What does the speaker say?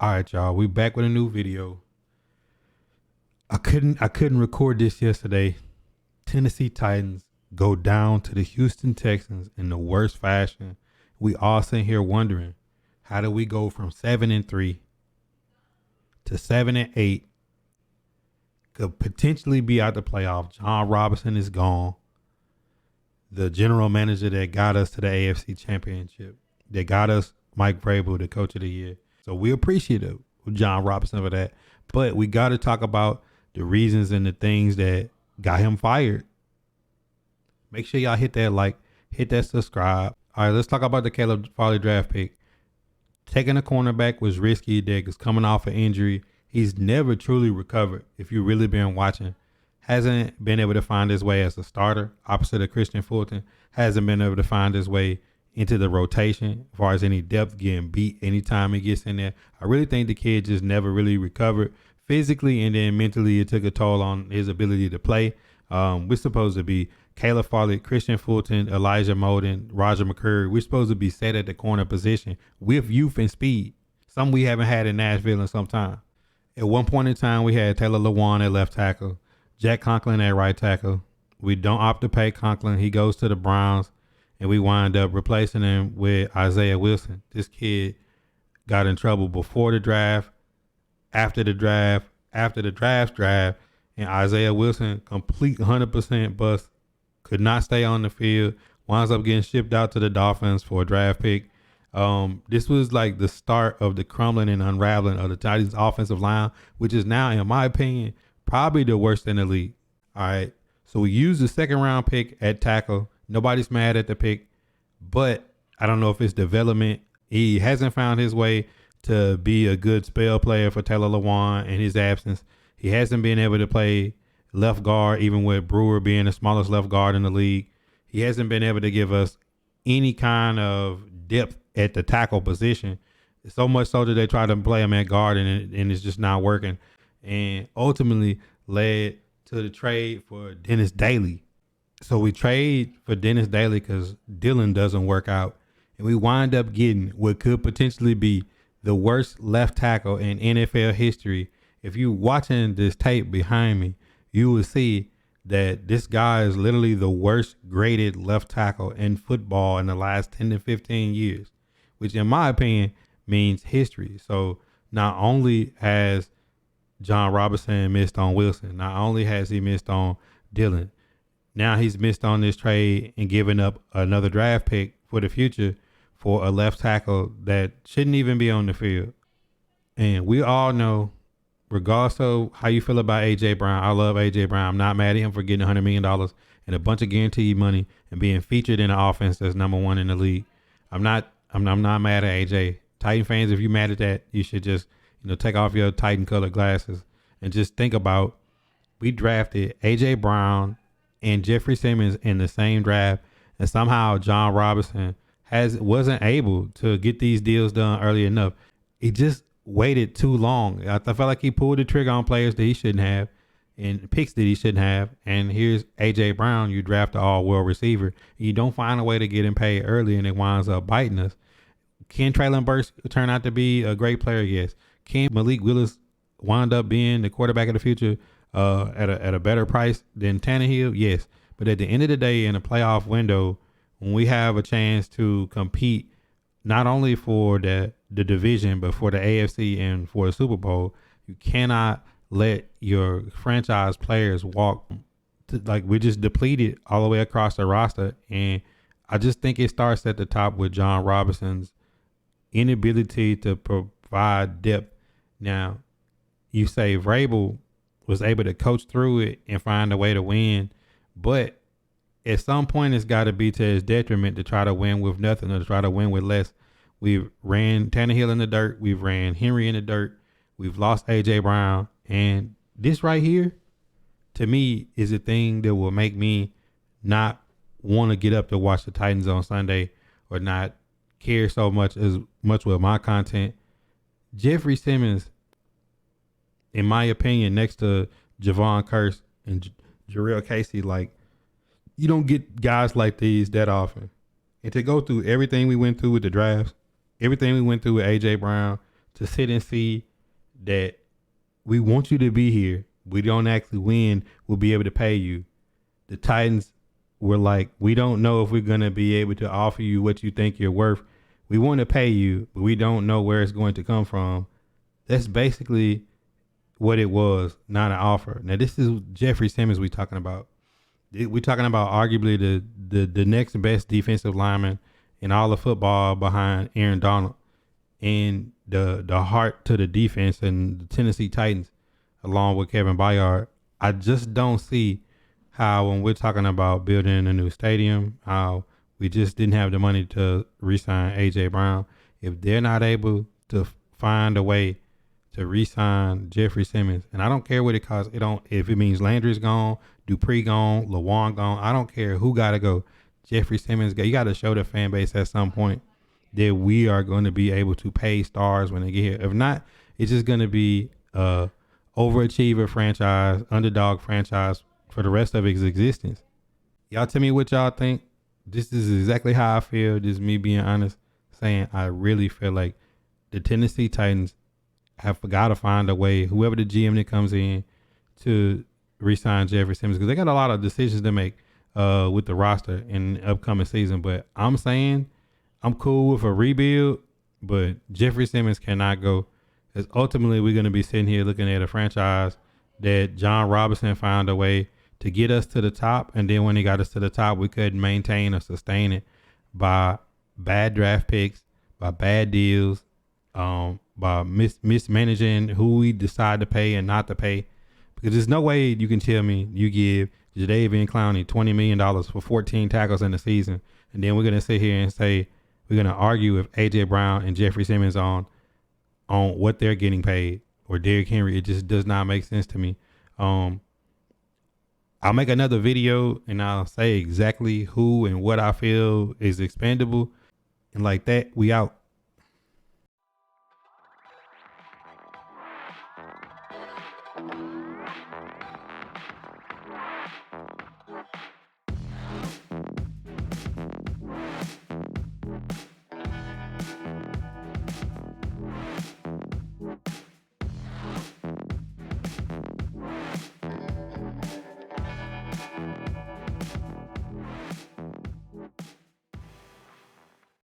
All right, y'all. We back with a new video. I couldn't record this yesterday. Tennessee Titans go down to the Houston Texans in the worst fashion. We all sitting here wondering, how do we go from 7-3 to 7-8? Could potentially be out the playoff. John Robinson is gone. The general manager that got us to the AFC Championship, that got us Mike Vrabel, the coach of the year. So we appreciative of John Robinson for that. But we got to talk about the reasons and the things that got him fired. Make sure y'all hit that like, hit that subscribe. All right, let's talk about the Caleb Farley draft pick. Taking a cornerback was risky. That is coming off an injury. He's never truly recovered. If you've really been watching, hasn't been able to find his way as a starter, opposite of Christian Fulton. Hasn't been able to find his way into the rotation as far as any depth, getting beat anytime he gets in there. I really think the kid just never really recovered physically, and then mentally it took a toll on his ability to play. We're supposed to be Caleb Farley, Christian Fulton, Elijah Molden, Roger McCurry. We're supposed to be set at the corner position with youth and speed. Some we haven't had in Nashville in some time. At one point in time, we had Taylor Lewan at left tackle, Jack Conklin at right tackle. We don't opt to pay Conklin. He goes to the Browns, and we wind up replacing him with Isaiah Wilson. This kid got in trouble before the draft, after the draft, and Isaiah Wilson, complete 100% bust, could not stay on the field, winds up getting shipped out to the Dolphins for a draft pick. This was like the start of the crumbling and unraveling of the Titans offensive line, which is now, in my opinion, probably the worst in the league. All right. So we used the second round pick at tackle. Nobody's mad at the pick, but I don't know if it's development. He hasn't found his way to be a good spell player for Taylor Lewan in his absence. He hasn't been able to play left guard, even with Brewer being the smallest left guard in the league. He hasn't been able to give us any kind of depth at the tackle position. So much so that they try to play him at guard, and it's just not working. And ultimately led to the trade for Dennis Daly. So we trade for Dennis Daly because Dillon doesn't work out. And we wind up getting what could potentially be the worst left tackle in NFL history. If you're watching this tape behind me, you will see that this guy is literally the worst graded left tackle in football in the last 10 to 15 years, which in my opinion means history. So not only has John Robinson missed on Wilson, not only has he missed on Dillon, now he's missed on this trade and giving up another draft pick for the future for a left tackle that shouldn't even be on the field. And we all know, regardless of how you feel about A.J. Brown, I love A.J. Brown. I'm not mad at him for getting $100 million and a bunch of guaranteed money and being featured in an offense that's number one in the league. I'm not mad at A.J. Titan fans, if you're mad at that, you should just, take off your Titan colored glasses and just think about, we drafted A.J. Brown and Jeffrey Simmons in the same draft, and somehow John Robinson wasn't able to get these deals done early enough. He just waited too long. I felt like he pulled the trigger on players that he shouldn't have and picks that he shouldn't have. And here's A.J. Brown. You draft an all-world receiver. You don't find a way to get him paid early, and it winds up biting us. Can Traylon Burks turn out to be a great player? Yes. Can Malik Willis wind up being the quarterback of the future at a better price than Tannehill? Yes. But at the end of the day, in a playoff window, when we have a chance to compete not only for the division, but for the AFC and for the Super Bowl, you cannot let your franchise players walk. We're just depleted all the way across the roster. And I just think it starts at the top with John Robinson's inability to provide depth. Now, you say Vrabel was able to coach through it and find a way to win, but at some point it's got to be to his detriment to try to win with nothing or to try to win with less. We've ran Tannehill in the dirt. We've ran Henry in the dirt. We've lost A.J. Brown. And this right here, to me, is a thing that will make me not want to get up to watch the Titans on Sunday or not care so much with my content. Jeffrey Simmons, in my opinion, next to Javon Curse and Jarrell Casey, you don't get guys like these that often. And to go through everything we went through with the drafts, everything we went through with A.J. Brown, to sit and see that we want you to be here. We don't actually win. We'll be able to pay you. The Titans were like, we don't know if we're going to be able to offer you what you think you're worth. We want to pay you, but we don't know where it's going to come from. That's basically what it was, not an offer. Now, this is Jeffrey Simmons we're talking about. We're talking about arguably the next best defensive lineman in all of football behind Aaron Donald, and the heart to the defense and the Tennessee Titans, along with Kevin Byard. I just don't see how, when we're talking about building a new stadium, how we just didn't have the money to re-sign AJ Brown. If they're not able to find a way to re-sign Jeffrey Simmons, and I don't care what it costs. It don't, if it means Landry's gone, Dupree gone, Lawan gone. I don't care who got to go. Jeffrey Simmons, you got to show the fan base at some point that we are going to be able to pay stars when they get here. If not, it's just going to be a overachiever franchise, underdog franchise for the rest of its existence. Y'all tell me what y'all think. This is exactly how I feel. This is me being honest, saying I really feel like the Tennessee Titans have got to find a way, whoever the GM that comes in, to re-sign Jeffrey Simmons, because they got a lot of decisions to make with the roster in the upcoming season. But I'm saying I'm cool with a rebuild, but Jeffrey Simmons cannot go, because ultimately we're going to be sitting here looking at a franchise that John Robinson found a way to get us to the top, and then when he got us to the top, we couldn't maintain or sustain it by bad draft picks, by bad deals, by mismanaging who we decide to pay and not to pay. Because there's no way you can tell me you give Jadeveon Clowney $20 million for 14 tackles in the season, and then we're going to sit here and say we're going to argue with AJ Brown and Jeffrey Simmons on what they're getting paid, or Derrick Henry. It just does not make sense to me. I'll make another video and I'll say exactly who and what I feel is expendable. And like that, we out.